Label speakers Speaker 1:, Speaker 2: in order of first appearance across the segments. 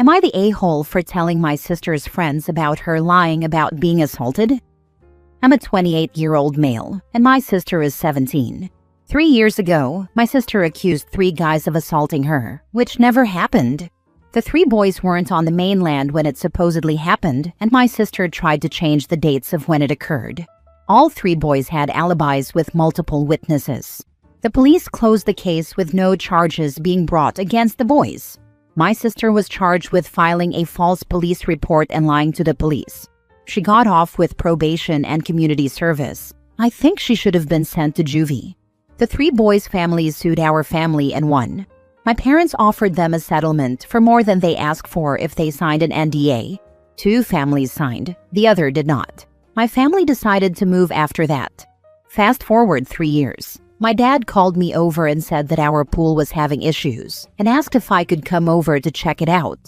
Speaker 1: Am I the a-hole for telling my sister's friends about her lying about being assaulted? I'm a 28-year-old male, and my sister is 17. 3 years ago, my sister accused 3 guys of assaulting her, which never happened. The 3 boys weren't on the mainland when it supposedly happened, and my sister tried to change the dates of when it occurred. All 3 boys had alibis with multiple witnesses. The police closed the case with no charges being brought against the boys. My sister was charged with filing a false police report and lying to the police. She got off with probation and community service. I think she should have been sent to juvie. The 3 boys' families sued our family and won. My parents offered them a settlement for more than they asked for if they signed an NDA. 2 families signed, the other did not. My family decided to move after that. Fast forward 3 years. My dad called me over and said that our pool was having issues and asked if I could come over to check it out.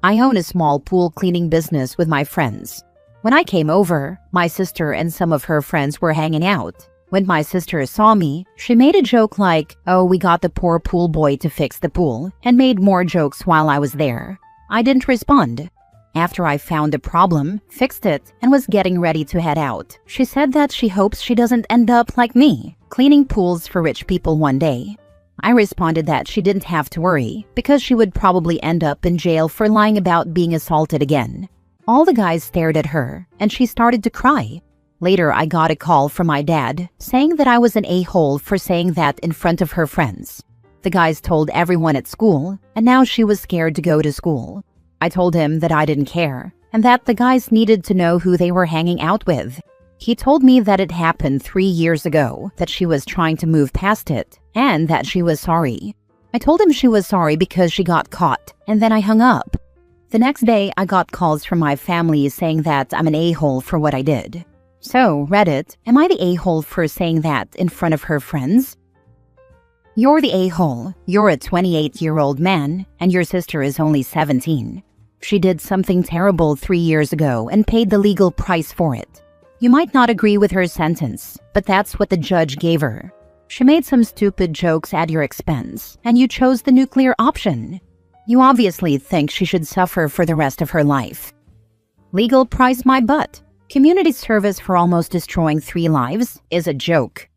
Speaker 1: I own a small pool cleaning business with my friends. When I came over, my sister and some of her friends were hanging out. When my sister saw me, she made a joke like, "Oh, we got the poor pool boy to fix the pool," and made more jokes while I was there. I didn't respond. After I found the problem, fixed it, and was getting ready to head out, she said that she hopes she doesn't end up like me, cleaning pools for rich people one day. I responded that she didn't have to worry, because she would probably end up in jail for lying about being assaulted again. All the guys stared at her, and she started to cry. Later, I got a call from my dad, saying that I was an a-hole for saying that in front of her friends. The guys told everyone at school, and now she was scared to go to school. I told him that I didn't care, and that the guys needed to know who they were hanging out with. He told me that it happened 3 years ago, that she was trying to move past it, and that she was sorry. I told him she was sorry because she got caught, and then I hung up. The next day, I got calls from my family saying that I'm an a-hole for what I did. So, Reddit, am I the a-hole for saying that in front of her friends? You're the a-hole. You're a 28-year-old man, and your sister is only 17. She did something terrible 3 years ago and paid the legal price for it. You might not agree with her sentence, but that's what the judge gave her. She made some stupid jokes at your expense, and you chose the nuclear option. You obviously think she should suffer for the rest of her life. Legal price my butt. Community service for almost destroying 3 lives is a joke.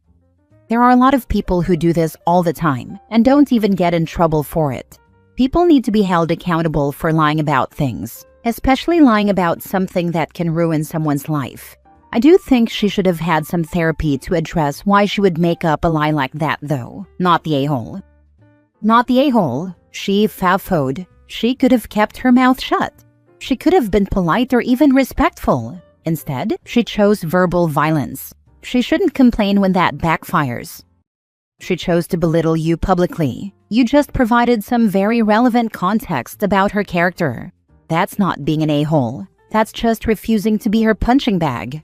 Speaker 1: There are a lot of people who do this all the time and don't even get in trouble for it. People need to be held accountable for lying about things, especially lying about something that can ruin someone's life. I do think she should have had some therapy to address why she would make up a lie like that, though. Not the a-hole. Not the a-hole. She faffoed. She could have kept her mouth shut. She could have been polite or even respectful. Instead, she chose verbal violence. She shouldn't complain when that backfires. She chose to belittle you publicly. You just provided some very relevant context about her character. That's not being an a-hole. That's just refusing to be her punching bag.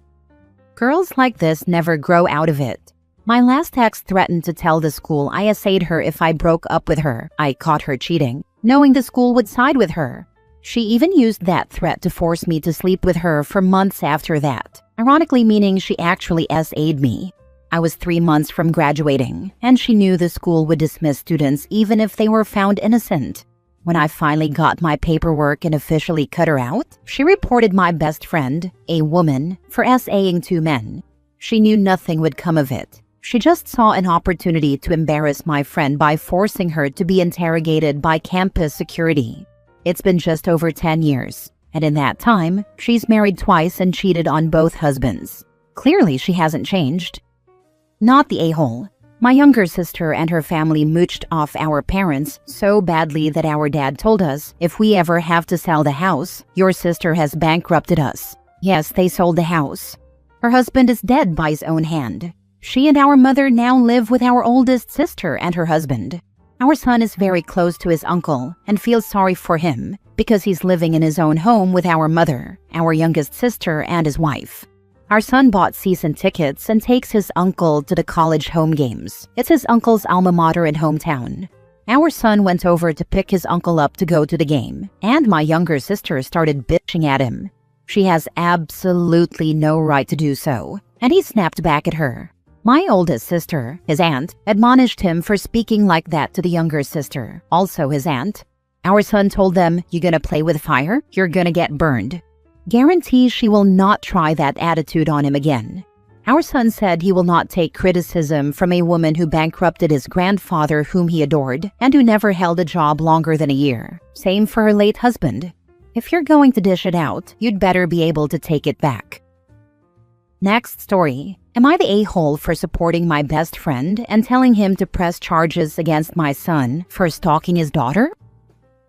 Speaker 1: Girls like this never grow out of it. My last ex threatened to tell the school I essayed her if I broke up with her. I caught her cheating, knowing the school would side with her. She even used that threat to force me to sleep with her for months after that, ironically meaning she actually SA'd me. I was 3 months from graduating, and she knew the school would dismiss students even if they were found innocent. When I finally got my paperwork and officially cut her out, she reported my best friend, a woman, for SAing 2 men. She knew nothing would come of it. She just saw an opportunity to embarrass my friend by forcing her to be interrogated by campus security. It's been just over 10 years, and in that time, she's married twice and cheated on both husbands. Clearly, she hasn't changed. Not the a-hole. My younger sister and her family mooched off our parents so badly that our dad told us, if we ever have to sell the house, your sister has bankrupted us. Yes, they sold the house. Her husband is dead by his own hand. She and our mother now live with our oldest sister and her husband. Our son is very close to his uncle and feels sorry for him because he's living in his own home with our mother, our youngest sister, and his wife. Our son bought season tickets and takes his uncle to the college home games. It's his uncle's alma mater and hometown. Our son went over to pick his uncle up to go to the game, and my younger sister started bitching at him. She has absolutely no right to do so, and he snapped back at her. My oldest sister, his aunt, admonished him for speaking like that to the younger sister, also his aunt. Our son told them, "You're gonna play with fire? You're gonna get burned." Guarantee she will not try that attitude on him again. Our son said he will not take criticism from a woman who bankrupted his grandfather whom he adored and who never held a job longer than a year. Same for her late husband. If you're going to dish it out, you'd better be able to take it back. Next story. Am I the a-hole for supporting my best friend and telling him to press charges against my son for stalking his daughter?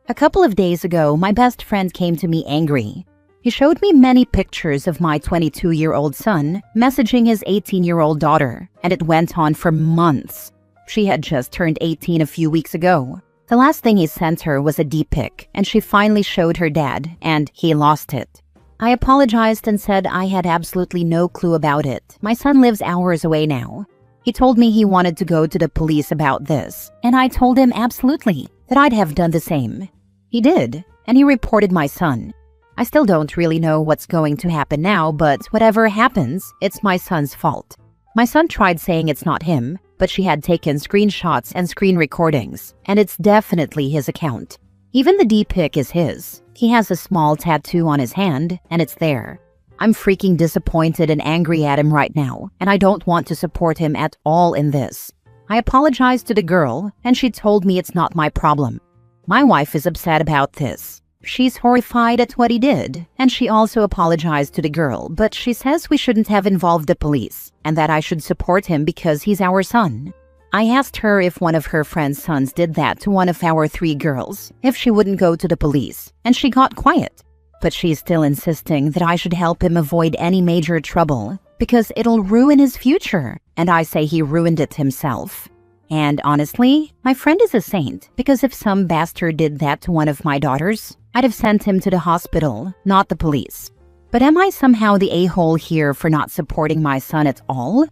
Speaker 1: A couple of days ago, my best friend came to me angry. He showed me many pictures of my 22-year-old son messaging his 18-year-old daughter, and it went on for months. She had just turned 18 a few weeks ago. The last thing he sent her was a D-pic, and she finally showed her dad, and he lost it. I apologized and said I had absolutely no clue about it. My son lives hours away now. He told me he wanted to go to the police about this, and I told him absolutely that I'd have done the same. He did, and he reported my son. I still don't really know what's going to happen now, but whatever happens, it's my son's fault. My son tried saying it's not him, but she had taken screenshots and screen recordings, and it's definitely his account. Even the D-pic is his. He has a small tattoo on his hand, and it's there. I'm freaking disappointed and angry at him right now, and I don't want to support him at all in this. I apologized to the girl, and she told me it's not my problem. My wife is upset about this. She's horrified at what he did, and she also apologized to the girl, but she says we shouldn't have involved the police, and that I should support him because he's our son. I asked her if one of her friend's sons did that to one of our 3 girls, if she wouldn't go to the police, and she got quiet. But she's still insisting that I should help him avoid any major trouble, because it'll ruin his future, and I say he ruined it himself. And honestly, my friend is a saint, because if some bastard did that to one of my daughters, I'd have sent him to the hospital, not the police. But am I somehow the a-hole here for not supporting my son at all?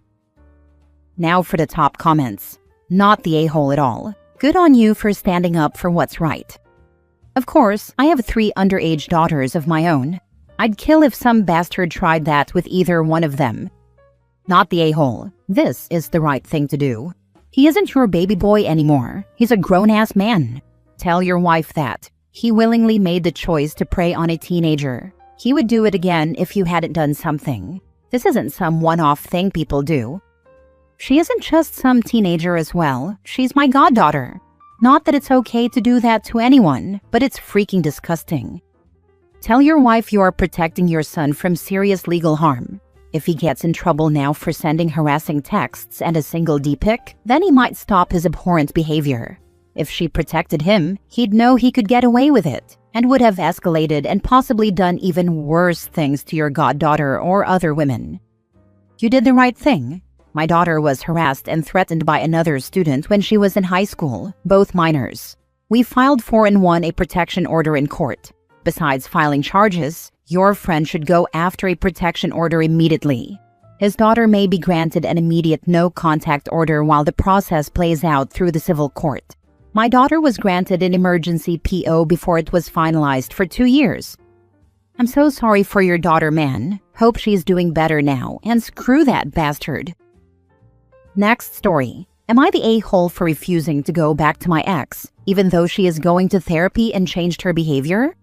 Speaker 1: Now for the top comments. Not the a-hole at all. Good on you for standing up for what's right. Of course, I have 3 underage daughters of my own. I'd kill if some bastard tried that with either one of them. Not the a-hole. This is the right thing to do. He isn't your baby boy anymore. He's a grown-ass man. Tell your wife that. He willingly made the choice to prey on a teenager. He would do it again if you hadn't done something. This isn't some one-off thing people do. She isn't just some teenager as well. She's my goddaughter. Not that it's okay to do that to anyone, but it's freaking disgusting. Tell your wife you are protecting your son from serious legal harm. If he gets in trouble now for sending harassing texts and a single D-pic, then he might stop his abhorrent behavior. If she protected him, he'd know he could get away with it, and would have escalated and possibly done even worse things to your goddaughter or other women. You did the right thing. My daughter was harassed and threatened by another student when she was in high school, both minors. We filed for and won a protection order in court. Besides filing charges, your friend should go after a protection order immediately. His daughter may be granted an immediate no-contact order while the process plays out through the civil court. My daughter was granted an emergency PO before it was finalized for 2 years. I'm so sorry for your daughter, man. Hope she's doing better now, and screw that bastard. Next story. Am I the a-hole for refusing to go back to my ex, even though she is going to therapy and changed her behavior?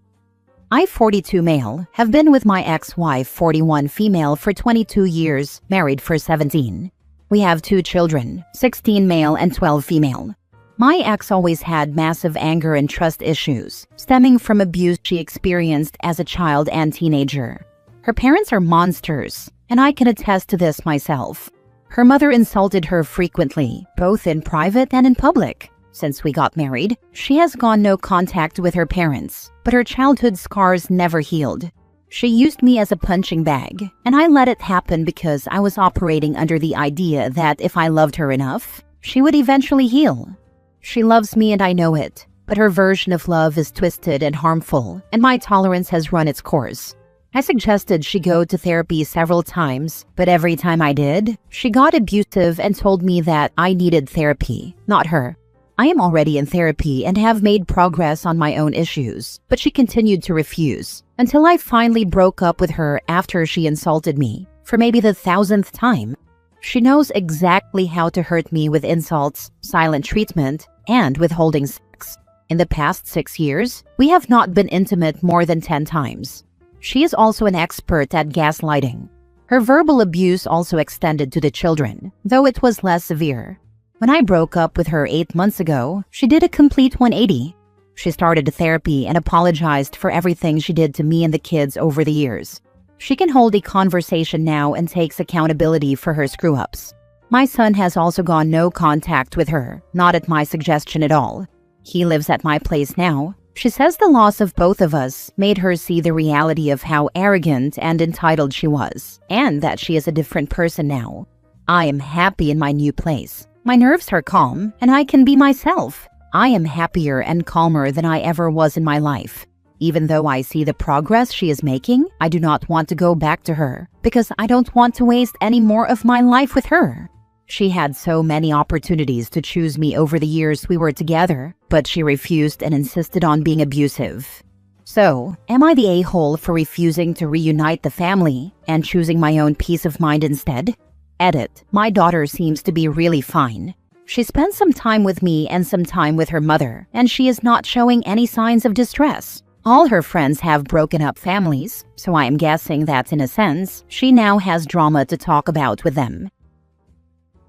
Speaker 1: I, 42 male, have been with my ex-wife, 41 female, for 22 years, married for 17. We have 2 children, 16 male and 12 female. My ex always had massive anger and trust issues, stemming from abuse she experienced as a child and teenager. Her parents are monsters, and I can attest to this myself. Her mother insulted her frequently, both in private and in public. Since we got married, she has gone no contact with her parents, but her childhood scars never healed. She used me as a punching bag, and I let it happen because I was operating under the idea that if I loved her enough, she would eventually heal. She loves me and I know it, but her version of love is twisted and harmful, and my tolerance has run its course. I suggested she go to therapy several times, but every time I did, she got abusive and told me that I needed therapy, not her. I am already in therapy and have made progress on my own issues, but she continued to refuse, until I finally broke up with her after she insulted me, for maybe the 1,000th time. She knows exactly how to hurt me with insults, silent treatment, and withholding sex. In the past 6 years, we have not been intimate more than 10 times. She is also an expert at gaslighting. Her verbal abuse also extended to the children, though it was less severe. When I broke up with her 8 months ago, she did a complete 180. She started therapy and apologized for everything she did to me and the kids over the years. She can hold a conversation now and takes accountability for her screw-ups. My son has also gone no contact with her, not at my suggestion at all. He lives at my place now. She says the loss of both of us made her see the reality of how arrogant and entitled she was, and that she is a different person now. I am happy in my new place. My nerves are calm, and I can be myself. I am happier and calmer than I ever was in my life. Even though I see the progress she is making, I do not want to go back to her, because I don't want to waste any more of my life with her. She had so many opportunities to choose me over the years we were together, but she refused and insisted on being abusive. So, am I the a-hole for refusing to reunite the family and choosing my own peace of mind instead? Edit. My daughter seems to be really fine. She spends some time with me and some time with her mother, and she is not showing any signs of distress. All her friends have broken up families, so I am guessing that in a sense, she now has drama to talk about with them.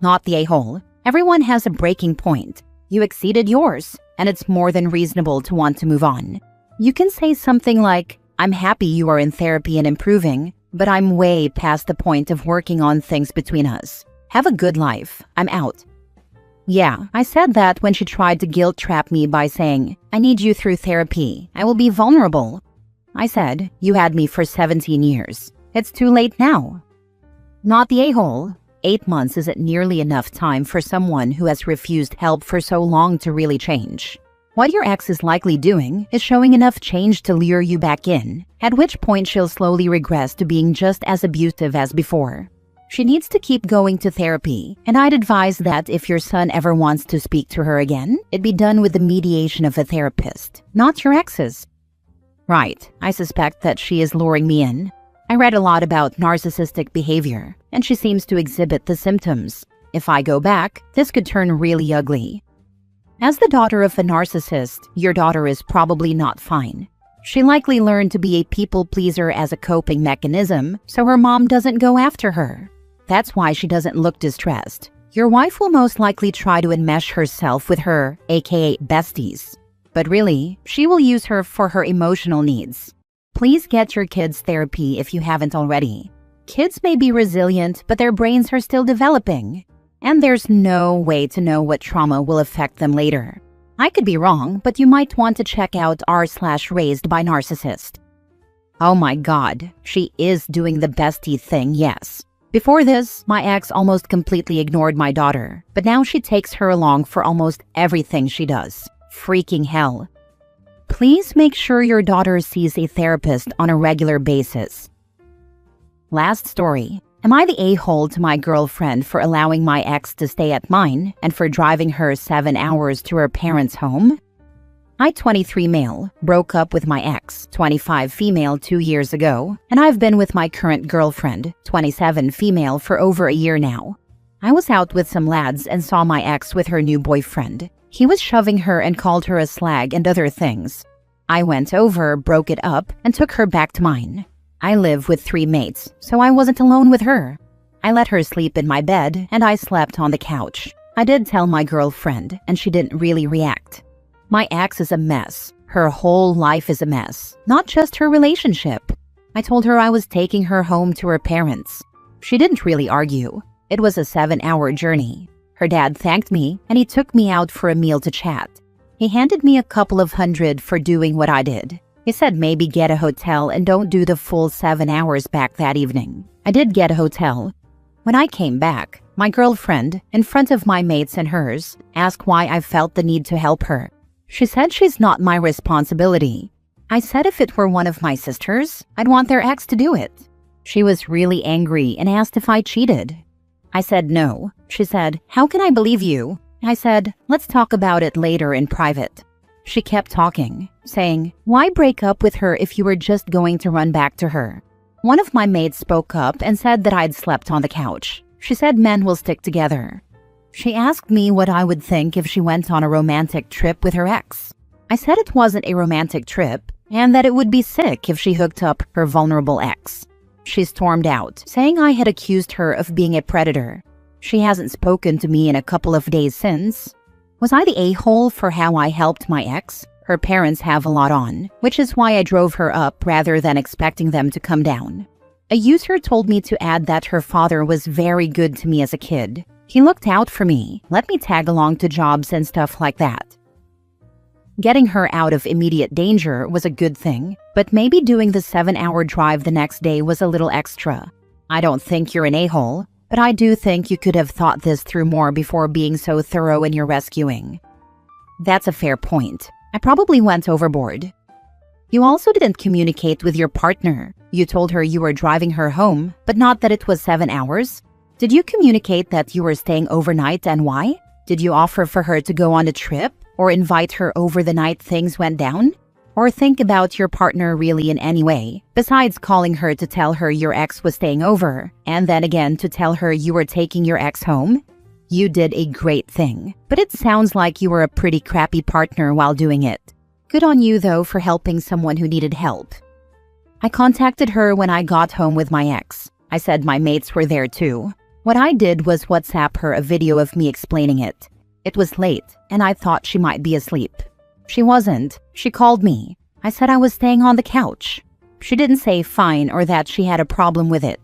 Speaker 1: Not the a-hole. Everyone has a breaking point. You exceeded yours, and it's more than reasonable to want to move on. You can say something like, I'm happy you are in therapy and improving, but I'm way past the point of working on things between us. Have a good life. I'm out. Yeah, I said that when she tried to guilt trap me by saying, I need you through therapy. I will be vulnerable. I said, you had me for 17 years. It's too late now. Not the a-hole. 8 months isn't nearly enough time for someone who has refused help for so long to really change. What your ex is likely doing is showing enough change to lure you back in, at which point she'll slowly regress to being just as abusive as before. She needs to keep going to therapy, and I'd advise that if your son ever wants to speak to her again, it be done with the mediation of a therapist, not your ex's. Right, I suspect that she is luring me in. I read a lot about narcissistic behavior, and she seems to exhibit the symptoms. If I go back, this could turn really ugly. As the daughter of a narcissist, your daughter is probably not fine. She likely learned to be a people pleaser as a coping mechanism, so her mom doesn't go after her. That's why she doesn't look distressed. Your wife will most likely try to enmesh herself with her, aka besties. But really, she will use her for her emotional needs. Please get your kids therapy if you haven't already. Kids may be resilient, but their brains are still developing. And there's no way to know what trauma will affect them later. I could be wrong, but you might want to check out r/raised by narcissist. Oh my god, she is doing the bestie thing, yes. Before this, my ex almost completely ignored my daughter, but now she takes her along for almost everything she does. Freaking hell. Please make sure your daughter sees a therapist on a regular basis. Last story. Am I the a-hole to my girlfriend for allowing my ex to stay at mine and for driving her 7 hours to her parents' home? I, 23 male, broke up with my ex, 25 female 2 years ago, and I've been with my current girlfriend, 27 female, for over a year now. I was out with some lads and saw my ex with her new boyfriend. He was shoving her and called her a slag and other things. I went over, broke it up, and took her back to mine. I live with 3 mates, so I wasn't alone with her. I let her sleep in my bed, and I slept on the couch. I did tell my girlfriend, and she didn't really react. My ex is a mess. Her whole life is a mess, not just her relationship. I told her I was taking her home to her parents. She didn't really argue. It was a 7-hour journey. Her dad thanked me, and he took me out for a meal to chat. He handed me a couple of $100 for doing what I did. He said maybe get a hotel and don't do the full 7 hours back that evening. I did get a hotel. When I came back, my girlfriend, in front of my mates and hers, asked why I felt the need to help her. She said she's not my responsibility. I said if it were one of my sisters, I'd want their ex to do it. She was really angry and asked if I cheated. I said no. She said, how can I believe you? I said, let's talk about it later in private. She kept talking, saying, why break up with her if you were just going to run back to her? One of my mates spoke up and said that I'd slept on the couch. She said men will stick together. She asked me what I would think if she went on a romantic trip with her ex. I I said it wasn't a romantic trip and that it would be sick if she hooked up her vulnerable ex. She stormed out, saying I had accused her of being a predator. She hasn't spoken to me in a couple of days since. Was I the a-hole for how I helped my ex? Her parents have a lot on, which is why I drove her up rather than expecting them to come down. A user told me to add that her father was very good to me as a kid. He looked out for me, let me tag along to jobs and stuff like that. Getting her out of immediate danger was a good thing, but maybe doing the 7-hour drive the next day was a little extra. I don't think you're an a-hole, but I do think you could have thought this through more before being so thorough in your rescuing. That's a fair point. I probably went overboard. You also didn't communicate with your partner. You told her you were driving her home, but not that it was 7 hours. Did you communicate that you were staying overnight and why? Did you offer for her to go on a trip or invite her over the night things went down? Or think about your partner really in any way, besides calling her to tell her your ex was staying over, and then again to tell her you were taking your ex home? You did a great thing, but it sounds like you were a pretty crappy partner while doing it. Good on you though for helping someone who needed help. I contacted her when I got home with my ex. I said my mates were there too. What I did was WhatsApp her a video of me explaining it. It was late, and I thought she might be asleep. She wasn't. She called me. I said I was staying on the couch. She didn't say fine or that she had a problem with it.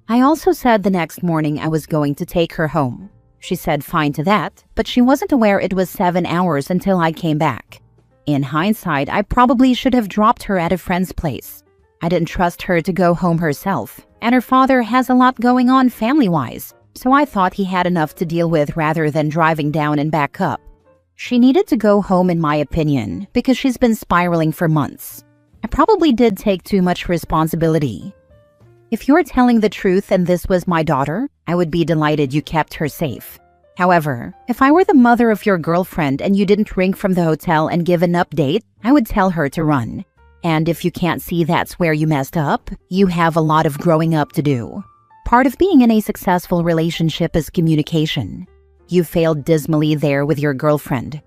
Speaker 1: I also said the next morning I was going to take her home. She said fine to that, but she wasn't aware it was 7 hours until I came back. In hindsight, I probably should have dropped her at a friend's place. I didn't trust her to go home herself, and her father has a lot going on family-wise, so I thought he had enough to deal with rather than driving down and back up. She needed to go home in my opinion, because she's been spiraling for months. I probably did take too much responsibility. If you're telling the truth and this was my daughter, I would be delighted you kept her safe. However, if I were the mother of your girlfriend and you didn't ring from the hotel and give an update, I would tell her to run. And if you can't see that's where you messed up, you have a lot of growing up to do. Part of being in a successful relationship is communication. You failed dismally there with your girlfriend.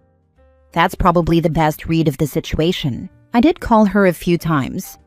Speaker 1: That's probably the best read of the situation. I did call her a few times.